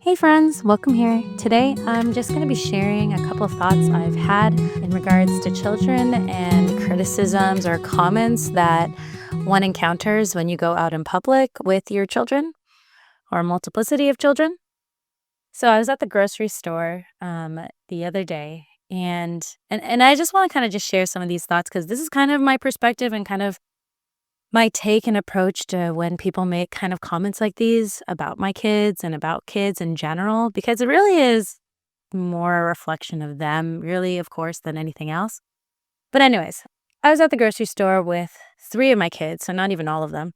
Hey friends, welcome here. Today I'm just going to be sharing a couple of thoughts I've had in regards to children and criticisms or comments that one encounters when you go out in public with your children or a multiplicity of children. So I was at the grocery store the other day and I just want to kind of just share some of these thoughts because this is kind of my perspective and kind of my take and approach to when people make kind of comments like these about my kids and about kids in general, because it really is more a reflection of them, really, of course, than anything else. But, anyways, I was at the grocery store with three of my kids, so not even all of them.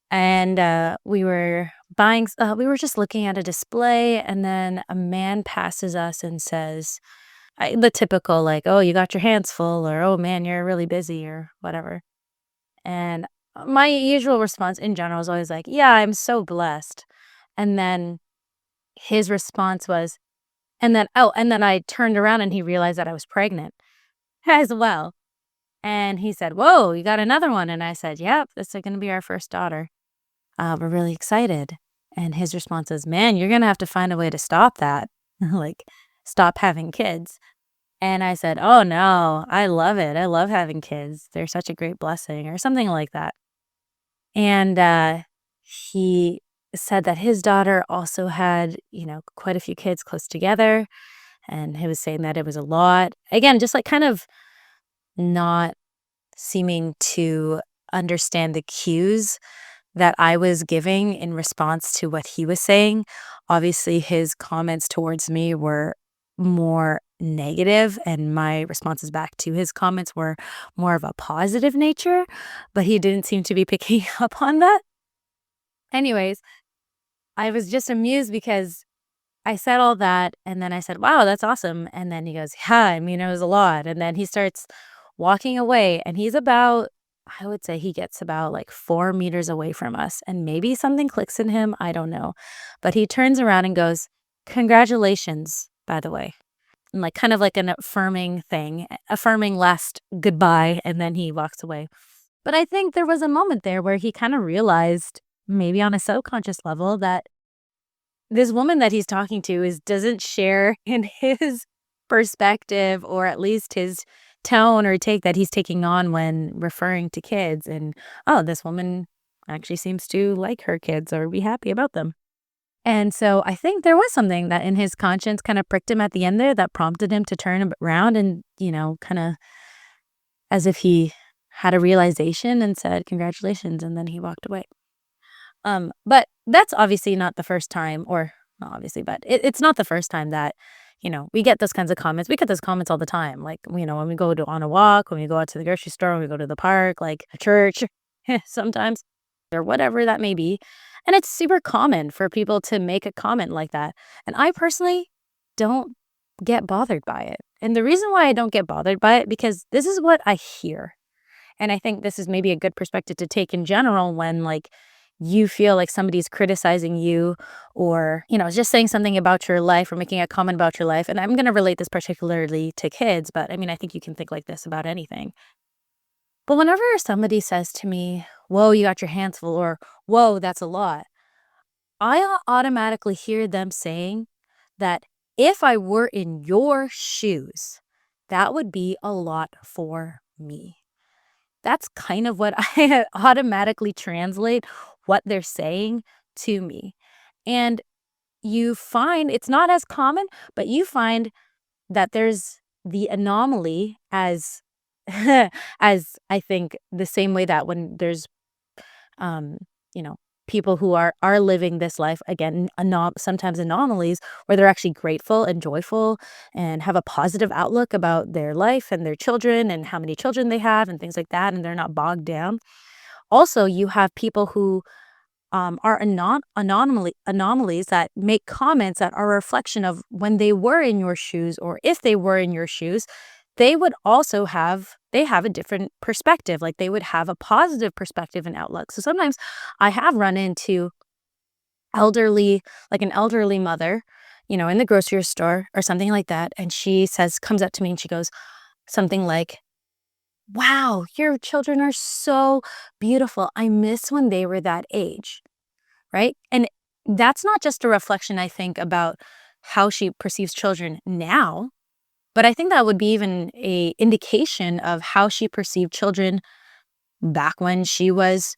And we were we were just looking at a display, and then a man passes us and says, the typical, like, oh, you got your hands full, or oh man, you're really busy, or whatever. And my usual response in general is always like, "Yeah, I'm so blessed." And then his response was, and then I turned around and he realized that I was pregnant as well. And he said, "Whoa, you got another one?" And I said, "Yep, this is gonna be our first daughter. We're really excited." And his response is, "Man, you're gonna have to find a way to stop that, like, stop having kids." And I said, "Oh no, I love it. I love having kids. They're such a great blessing," or something like that. And, he said that his daughter also had, quite a few kids close together, and he was saying that it was a lot. Again, just, like, kind of not seeming to understand the cues that I was giving in response to what he was saying. Obviously, his comments towards me were more negative, and my responses back to his comments were more of a positive nature, but he didn't seem to be picking up on that. Anyways, I was just amused because I said all that, and then I said, "Wow, that's awesome." And then he goes, "Yeah, I mean, it was a lot." And then he starts walking away, and he's about, I would say he gets about like 4 meters away from us. And maybe something clicks in him. I don't know. But he turns around and goes, "Congratulations, by the way." And like kind of like an affirming thing, affirming last goodbye. And then he walks away. But I think there was a moment there where he kind of realized, maybe on a subconscious level, that this woman that he's talking to is doesn't share in his perspective, or at least his tone or take that he's taking on when referring to kids. And, oh, this woman actually seems to like her kids or be happy about them. And so I think there was something that in his conscience kind of pricked him at the end there that prompted him to turn around and, kind of as if he had a realization and said, "Congratulations." And then he walked away. But that's obviously not the first time, or not obviously, but it's not the first time that, we get those kinds of comments. We get those comments all the time. Like, when we go on a walk, when we go out to the grocery store, when we go to the park, like a church, sometimes, or whatever that may be. And it's super common for people to make a comment like that. And I personally don't get bothered by it. And the reason why I don't get bothered by it, because this is what I hear. And I think this is maybe a good perspective to take in general when, like, you feel like somebody's criticizing you, or, just saying something about your life or making a comment about your life. And I'm going to relate this particularly to kids, but I mean, I think you can think like this about anything. But whenever somebody says to me, "Whoa, you got your hands full," or "Whoa, that's a lot," automatically hear them saying that if I were in your shoes, that would be a lot for me. That's kind of what I automatically translate what they're saying to me. And you find it's not as common, but you find that there's the anomaly as as I think the same way that when there's um, you know, people who are living this life again, sometimes anomalies where they're actually grateful and joyful and have a positive outlook about their life and their children and how many children they have and things like that, and they're not bogged down. Also, you have people who are anomalies that make comments that are a reflection of when they were in your shoes, or if they were in your shoes, they have a different perspective. Like, they would have a positive perspective and outlook. So sometimes I have run into elderly, like an elderly mother, in the grocery store or something like that, and comes up to me and she goes something like, "Wow, your children are so beautiful. I miss when they were that age." Right? And that's not just a reflection, I think, about how she perceives children now, but I think that would be even a indication of how she perceived children back when she was,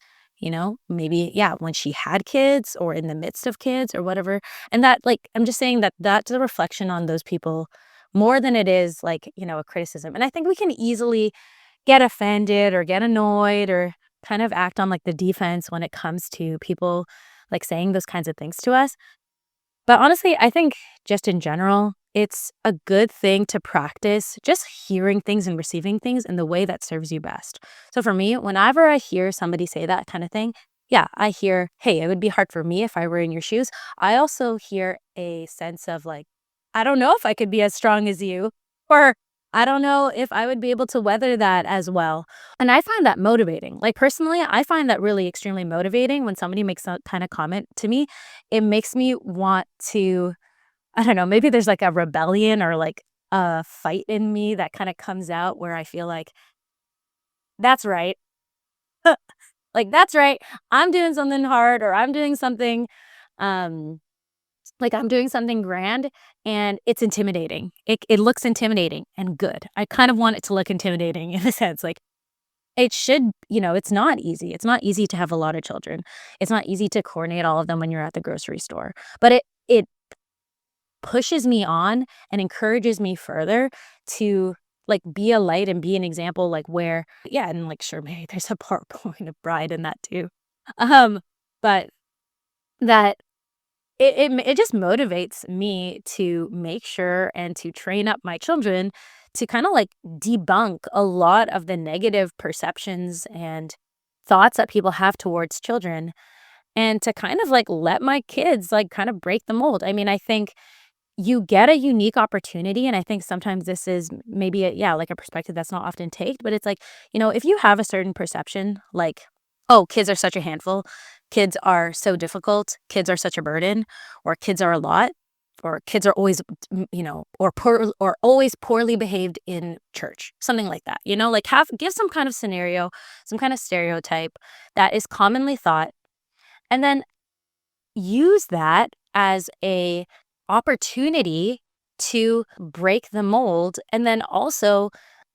maybe, yeah, when she had kids or in the midst of kids or whatever. And that, like, I'm just saying that that's a reflection on those people more than it is like, a criticism. And I think we can easily get offended or get annoyed or kind of act on like the defense when it comes to people like saying those kinds of things to us. But honestly, I think just in general, it's a good thing to practice just hearing things and receiving things in the way that serves you best. So for me, whenever I hear somebody say that kind of thing, yeah, I hear, hey, it would be hard for me if I were in your shoes. I also hear a sense of like, I don't know if I could be as strong as you, or I don't know if I would be able to weather that as well. And I find that motivating. Like personally, I find that really extremely motivating when somebody makes that kind of comment to me. It makes me want to, I don't know, maybe there's like a rebellion or like a fight in me that kind of comes out where I feel like, that's right. Like, that's right. I'm doing something hard or I'm doing something, um, like I'm doing something grand and it's intimidating. It looks intimidating and good. I kind of want it to look intimidating in a sense. Like, it should, it's not easy. It's not easy to have a lot of children. It's not easy to coordinate all of them when you're at the grocery store. But it pushes me on and encourages me further to like be a light and be an example like where yeah, and like sure maybe there's a part point of pride in that too. Um but that it just motivates me to make sure and to train up my children to kind of like debunk a lot of the negative perceptions and thoughts that people have towards children and to kind of like let my kids like kind of break the mold. I mean, I think you get a unique opportunity, and I think sometimes this is maybe yeah, like a perspective that's not often taken, but it's like, if you have a certain perception, like, "Oh, kids are such a handful, kids are so difficult, kids are such a burden, or kids are a lot, or kids are always, or or always poorly behaved in church," something like that, like give some kind of scenario, some kind of stereotype that is commonly thought, and then use that as a opportunity to break the mold and then also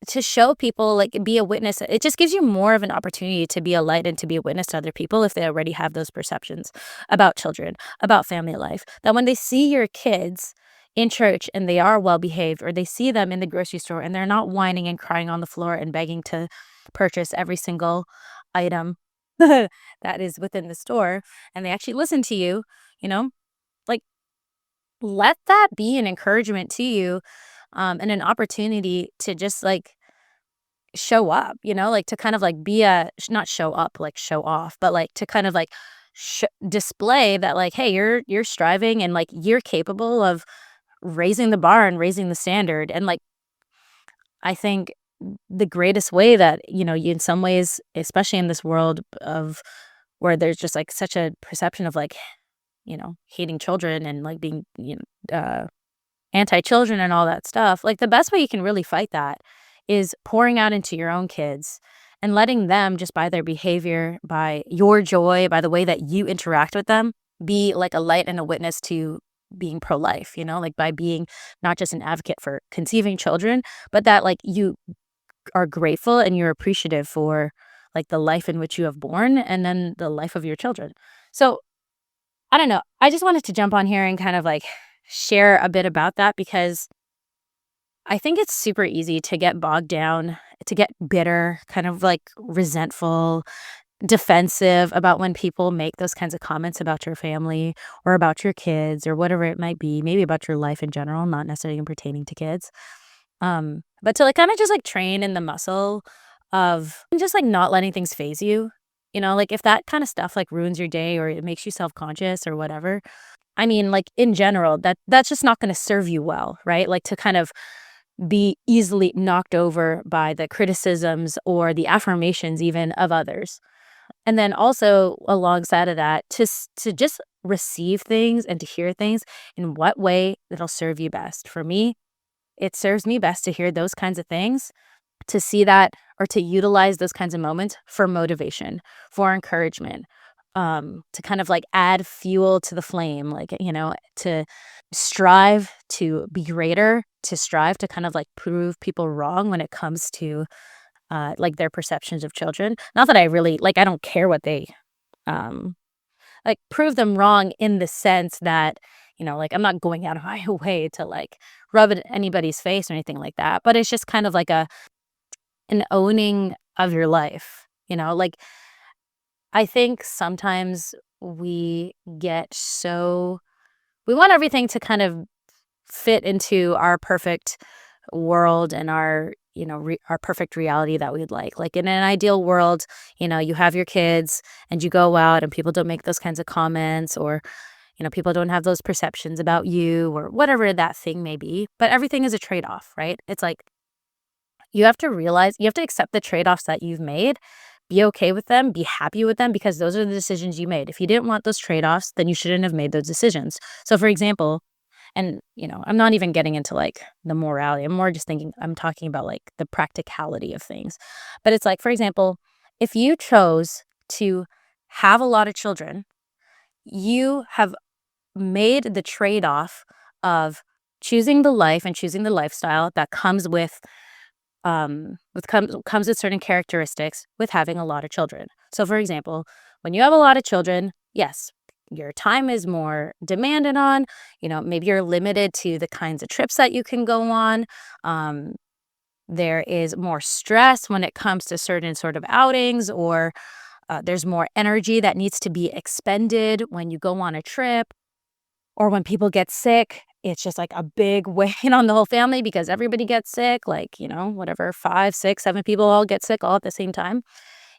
to show people like be a witness. It just gives you more of an opportunity to be a light and to be a witness to other people if they already have those perceptions about children, about family life, that when they see your kids in church and they are well behaved, or they see them in the grocery store and they're not whining and crying on the floor and begging to purchase every single item that is within the store, and they actually listen to you, you know, like let that be an encouragement to you, and an opportunity to just like show up, like to kind of like be not show up, like show off, but like to kind of like display that like, hey, you're striving and like you're capable of raising the bar and raising the standard. And like, I think the greatest way that, you in some ways, especially in this world of where there's just like such a perception of like, hating children and like being, anti-children and all that stuff, like the best way you can really fight that is pouring out into your own kids and letting them just by their behavior, by your joy, by the way that you interact with them, be like a light and a witness to being pro-life, like by being not just an advocate for conceiving children, but that like you are grateful and you're appreciative for like the life in which you have born and then the life of your children. So I don't know. I just wanted to jump on here and kind of like share a bit about that because I think it's super easy to get bogged down, to get bitter, kind of like resentful, defensive about when people make those kinds of comments about your family or about your kids or whatever it might be, maybe about your life in general, not necessarily pertaining to kids. But to like kind of just like train in the muscle of just like not letting things phase you. Like if that kind of stuff like ruins your day or it makes you self-conscious or whatever. I mean, like in general, that's just not going to serve you well, right? Like to kind of be easily knocked over by the criticisms or the affirmations even of others. And then also alongside of that, to just receive things and to hear things in what way it'll serve you best. For me, it serves me best to hear those kinds of things, to see that or to utilize those kinds of moments for motivation, for encouragement, to kind of like add fuel to the flame, like, to strive to be greater, to strive to kind of like prove people wrong when it comes to like their perceptions of children. Not that I really like, I don't care what they um like prove them wrong in the sense that, like I'm not going out of my way to like rub it in anybody's face or anything like that. But it's just kind of like an owning of your life, like I think sometimes we get so we want everything to kind of fit into our perfect world and our our perfect reality that we'd like in an ideal world, you have your kids and you go out and people don't make those kinds of comments, or people don't have those perceptions about you or whatever that thing may be. But everything is a trade-off, right? It's like you have to realize, you have to accept the trade-offs that you've made, be okay with them, be happy with them, because those are the decisions you made. If you didn't want those trade-offs, then you shouldn't have made those decisions. So for example, and, I'm not even getting into like the morality. I'm talking about like the practicality of things. But it's like, for example, if you chose to have a lot of children, you have made the trade off of choosing the life and choosing the lifestyle that comes with certain characteristics with having a lot of children. So for example, when you have a lot of children, yes, your time is more demanded on, maybe you're limited to the kinds of trips that you can go on. Um, there is more stress when it comes to certain sort of outings, or there's more energy that needs to be expended when you go on a trip, or when people get sick. It's just like a big weight on the whole family because everybody gets sick, like, whatever, 5, 6, 7 people all get sick all at the same time.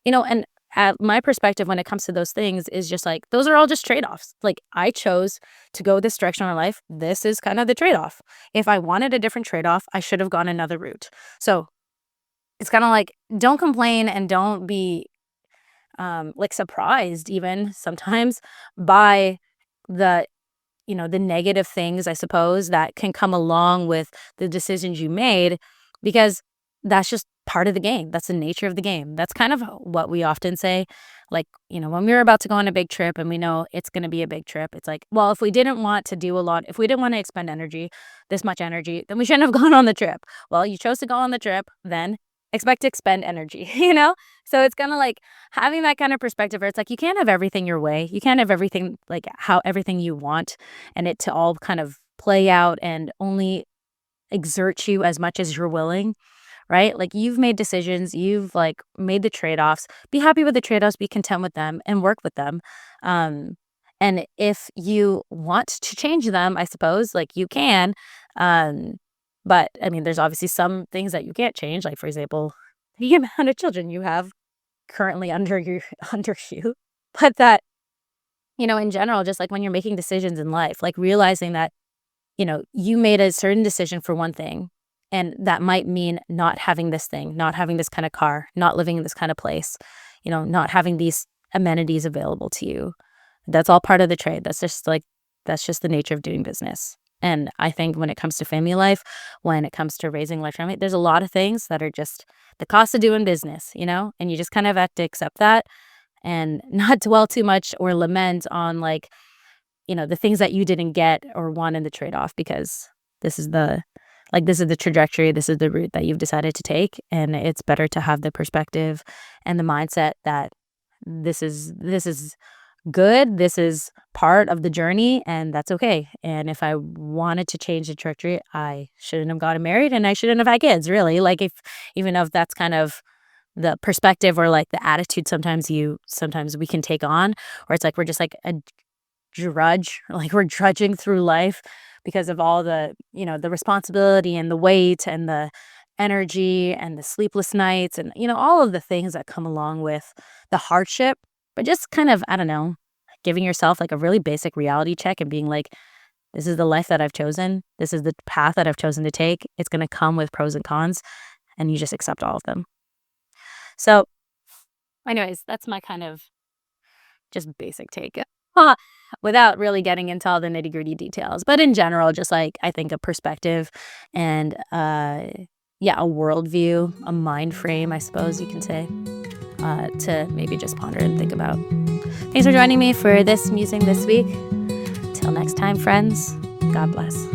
And my perspective when it comes to those things is just like, those are all just trade-offs. Like, I chose to go this direction in my life. This is kind of the trade-off. If I wanted a different trade-off, I should have gone another route. So it's kind of like, don't complain and don't be like surprised even sometimes by the the negative things, I suppose, that can come along with the decisions you made, because that's just part of the game. That's the nature of the game. That's kind of what we often say. Like, when we're about to go on a big trip and we know it's going to be a big trip, it's like, well, if we didn't want to do a lot, if we didn't want to expend energy, this much energy, then we shouldn't have gone on the trip. Well, you chose to go on the trip, then expect to expend energy, So it's kind of like having that kind of perspective where it's like, you can't have everything your way. You can't have everything like how everything you want and it to all kind of play out and only exert you as much as you're willing, right? Like, you've made decisions, you've like made the trade-offs. Be happy with the trade-offs, be content with them and work with them. Um and if you want to change them, I suppose, like, you can. Um but I mean, there's obviously some things that you can't change, like for example, the amount of children you have currently under your under you. But that, in general, just like when you're making decisions in life, like realizing that, you made a certain decision for one thing, and that might mean not having this thing, not having this kind of car, not living in this kind of place, not having these amenities available to you. That's all part of the trade. That's just the nature of doing business. And I think when it comes to family life, when it comes to raising a large family, there's a lot of things that are just the cost of doing business, and you just kind of have to accept that and not dwell too much or lament on like, the things that you didn't get or want in the trade-off, because this is the this is the trajectory, this is the route that you've decided to take, and it's better to have the perspective and the mindset that this is good, this is part of the journey, and that's okay. And if I wanted to change the trajectory, I shouldn't have gotten married and I shouldn't have had kids, really. Like, if even if that's kind of the perspective or like the attitude sometimes we can take on, or it's like we're just like a drudge, like we're drudging through life because of all the, the responsibility and the weight and the energy and the sleepless nights and, all of the things that come along with the hardship. But just kind of, I don't know, giving yourself like a really basic reality check and being like, this is the life that I've chosen. This is the path that I've chosen to take. It's going to come with pros and cons, and you just accept all of them. So, anyways, that's my kind of just basic take. Without really getting into all the nitty-gritty details. But in general, just like I think a perspective and yeah, a worldview, a mind frame, I suppose you can say, to maybe just ponder and think about. Thanks for joining me for this musing this week. Till next time, friends, God bless.